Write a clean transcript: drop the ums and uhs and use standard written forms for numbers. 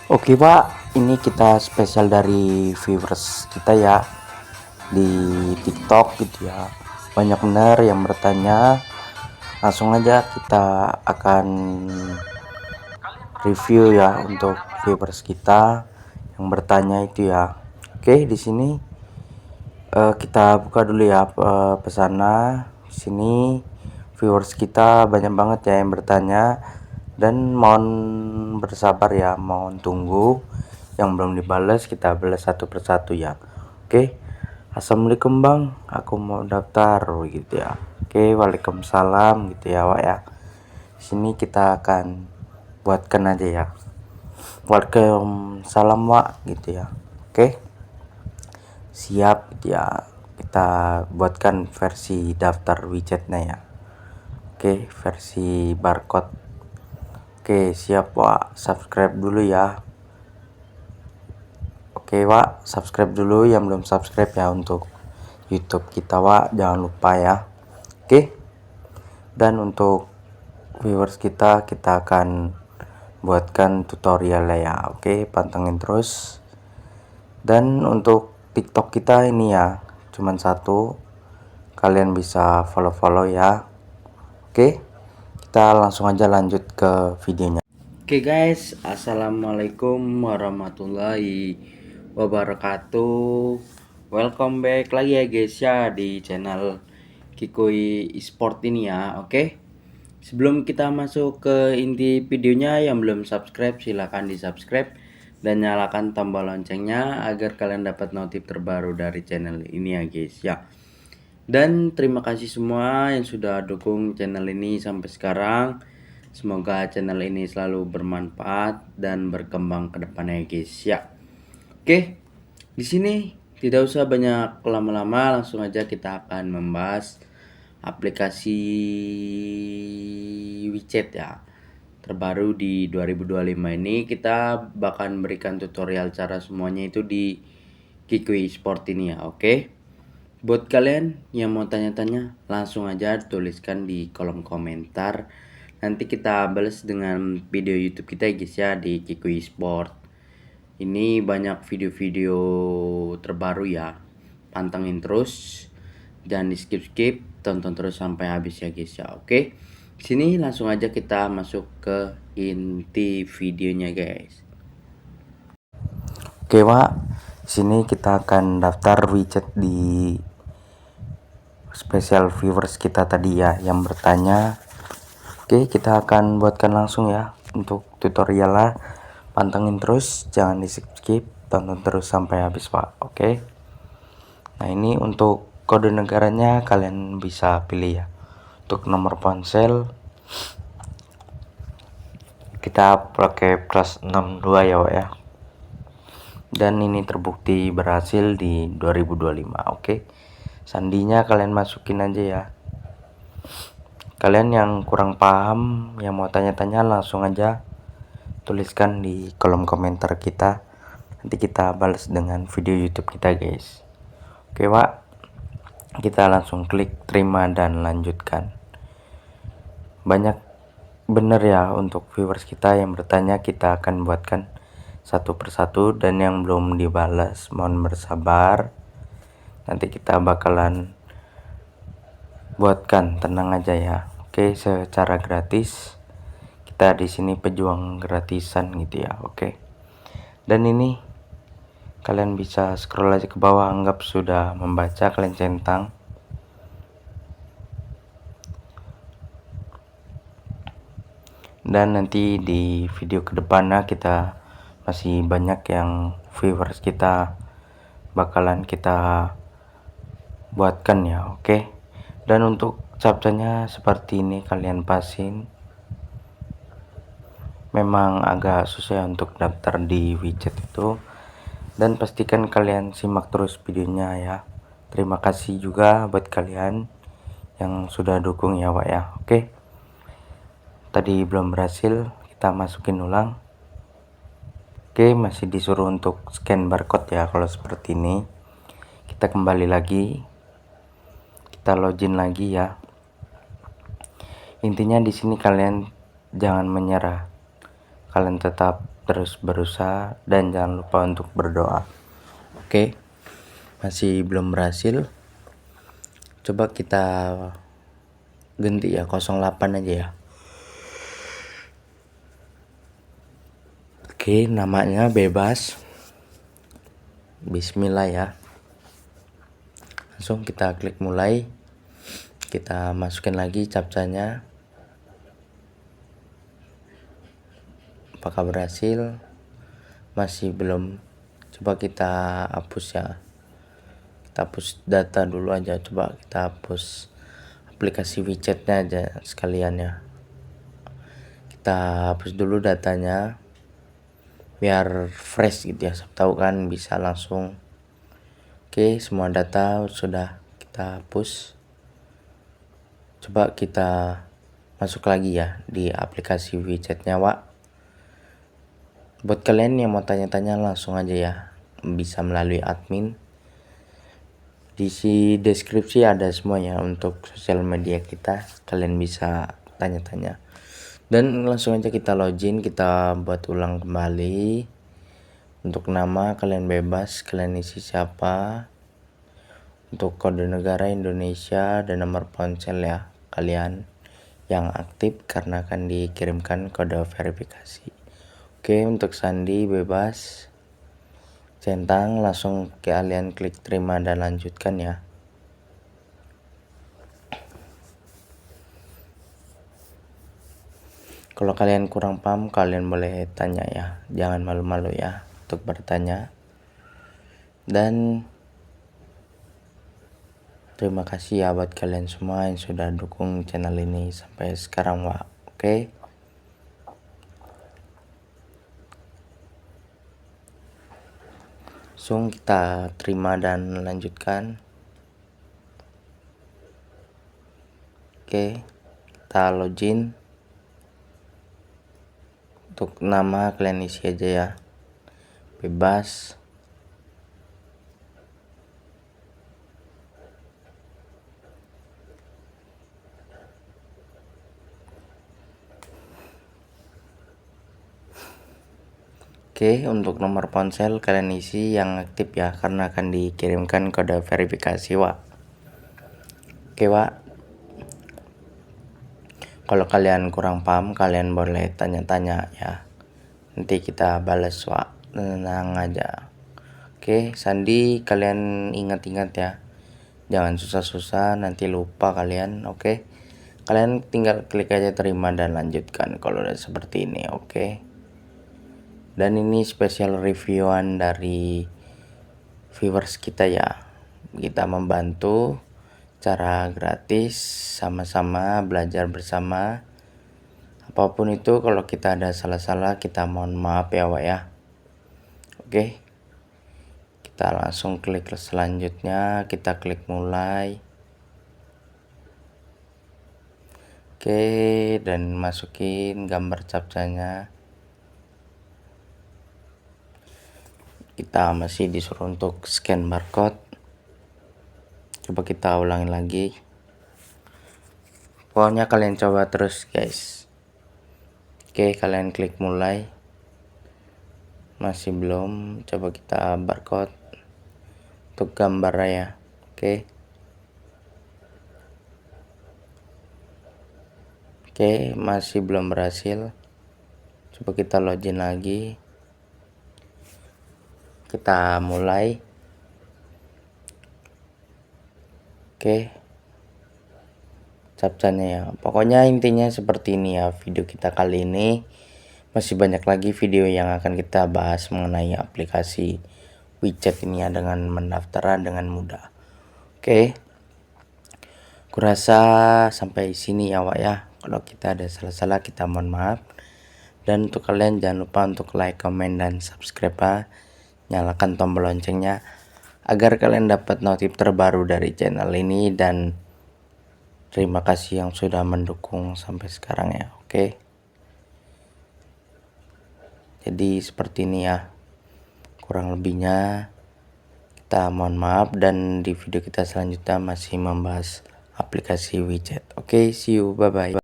Oke Pak, ini kita spesial dari viewers kita ya di TikTok gitu ya. Banyak benar yang bertanya. Langsung aja kita akan review ya untuk viewers kita yang bertanya itu ya. Oke, di sini kita buka dulu ya pesannya. Di sini viewers kita banyak banget ya yang bertanya dan mohon bersabar ya, mohon tunggu. Yang belum dibalas kita balas satu persatu ya. Oke. Assalamualaikum bang, aku mau daftar gitu ya. Oke, waalaikumsalam gitu ya Wak ya. Sini kita akan buatkan aja ya. Waalaikumsalam Wak gitu ya. Oke, siap gitu ya. Kita buatkan versi daftar widgetnya ya. Oke, versi barcode. Oke, siap Wak. Subscribe dulu ya. Oke Wak, subscribe dulu yang belum subscribe ya untuk YouTube kita Wak, jangan lupa ya. Oke. Dan untuk viewers kita akan buatkan tutorial ya. Oke, pantengin terus. Dan untuk TikTok kita ini ya, cuman satu. Kalian bisa follow-follow ya. Oke. Kita langsung aja lanjut ke videonya. Oke guys, assalamualaikum warahmatullahi wabarakatuh. Welcome back lagi ya guys ya di channel Kikoi Esport ini ya. Oke, sebelum kita masuk ke inti videonya, yang belum subscribe silahkan di subscribe dan nyalakan tombol loncengnya agar kalian dapat notif terbaru dari channel ini ya guys ya. Dan terima kasih semua yang sudah dukung channel ini sampai sekarang. Semoga channel ini selalu bermanfaat dan berkembang ke depannya guys ya. Oke, di sini tidak usah banyak lama-lama, langsung aja kita akan membahas aplikasi widget ya terbaru di 2025 ini. Kita bakal berikan tutorial cara semuanya itu di Kikoi Sport ini ya. Oke, buat kalian yang mau tanya-tanya langsung aja tuliskan di kolom komentar. Nanti kita balas dengan video YouTube kita guys ya di Kikoi Sport. Ini banyak video-video terbaru ya. Pantengin terus. Jangan di skip-skip, tonton terus sampai habis ya guys ya. Oke. Sini langsung aja kita masuk ke inti videonya guys. Oke, Wak. Sini kita akan daftar widget di spesial viewers kita tadi ya yang bertanya. Oke, kita akan buatkan langsung ya untuk tutorialnya. Pantengin terus, jangan di skip, tonton terus sampai habis Pak. Oke. Nah, ini untuk kode negaranya kalian bisa pilih ya. Untuk nomor ponsel kita pakai plus 62 ya Pak ya. Dan ini terbukti berhasil di 2025. Oke. Sandinya kalian masukin aja ya. Kalian yang kurang paham, yang mau tanya-tanya langsung aja tuliskan di kolom komentar kita. Nanti kita balas dengan video YouTube kita guys. Oke Pak, kita langsung klik terima dan lanjutkan. Banyak bener ya untuk viewers kita yang bertanya, kita akan buatkan satu persatu. Dan yang belum dibalas mohon bersabar, nanti kita bakalan buatkan, tenang aja ya. Oke, secara gratis. Kita di sini pejuang gratisan gitu ya. Oke. Dan ini kalian bisa scroll aja ke bawah, anggap sudah membaca, kalian centang. Dan nanti di video kedepannya kita masih banyak yang viewers kita bakalan kita buatkan ya. Oke. Dan untuk captchanya seperti ini, kalian pasin. Memang agak susah untuk daftar di widget itu, dan pastikan kalian simak terus videonya ya. Terima kasih juga buat kalian yang sudah dukung ya Pak ya. Oke, tadi belum berhasil, kita masukin ulang. Oke, masih disuruh untuk scan barcode ya. Kalau seperti ini kita kembali lagi, kita login lagi ya. Intinya di sini kalian jangan menyerah, kalian tetap terus berusaha dan jangan lupa untuk berdoa. Oke, masih belum berhasil, coba kita ganti ya, 08 aja ya. Oke, namanya bebas. Bismillah ya. Langsung kita klik mulai. Kita masukin lagi captchanya. Apakah berhasil? Masih belum. Coba kita hapus ya. Kita hapus data dulu aja. Coba kita hapus aplikasi widgetnya aja sekalian ya. Kita hapus dulu datanya biar fresh gitu ya. Tahu kan bisa langsung. Oke, semua data sudah kita hapus. Coba kita masuk lagi ya di aplikasi widgetnya, Wak. Buat kalian yang mau tanya-tanya langsung aja ya, bisa melalui admin. Di deskripsi ada semuanya untuk sosial media kita, kalian bisa tanya-tanya. Dan langsung aja kita login, kita buat ulang kembali. Untuk nama kalian bebas, kalian isi siapa. Untuk kode negara Indonesia dan nomor ponsel ya kalian yang aktif karena akan dikirimkan kode verifikasi. Oke, untuk sandi bebas. Centang, langsung kalian klik terima dan lanjutkan ya. Kalau kalian kurang paham, kalian boleh tanya ya, jangan malu-malu ya untuk bertanya. Dan terima kasih ya buat kalian semua yang sudah dukung channel ini sampai sekarang, Wak. Oke. Langsung kita terima dan lanjutkan. Oke, kita login. Untuk nama kalian isi aja ya, bebas. Oke, untuk nomor ponsel kalian isi yang aktif ya, karena akan dikirimkan kode verifikasi, Wak. Oke, Wak. Kalau kalian kurang paham, kalian boleh tanya-tanya ya. Nanti kita balas, Wak. Tenang aja. Oke, sandi kalian ingat-ingat ya. Jangan susah-susah, nanti lupa kalian. Oke. Kalian tinggal klik aja terima dan lanjutkan kalau udah seperti ini, oke. Dan ini spesial reviewan dari viewers kita ya. Kita membantu cara gratis, sama-sama belajar bersama. Apapun itu, kalau kita ada salah-salah kita mohon maaf ya, Wak ya. Oke, kita langsung klik selanjutnya, kita klik mulai. Oke, dan masukin gambar captchanya. Kita masih disuruh untuk scan barcode. Coba kita ulangin lagi. Pokoknya kalian coba terus guys. Oke, kalian klik mulai. Masih belum, coba kita barcode untuk gambar ya. Oke. Oke, masih belum berhasil. Coba kita login lagi. Kita mulai. Oke, captchanya ya. Pokoknya intinya seperti ini ya video kita kali ini. Masih banyak lagi video yang akan kita bahas mengenai aplikasi widget ini ya, dengan mendaftar dengan mudah. Oke, kurasa sampai sini ya, Wak ya. Kalau kita ada salah-salah kita mohon maaf. Dan untuk kalian jangan lupa untuk like, comment, dan subscribe ya. Nyalakan tombol loncengnya agar kalian dapat notif terbaru dari channel ini. Dan terima kasih yang sudah mendukung sampai sekarang ya. Oke, jadi seperti ini ya, kurang lebihnya kita mohon maaf. Dan di video kita selanjutnya masih membahas aplikasi widget. Oke, see you, bye bye.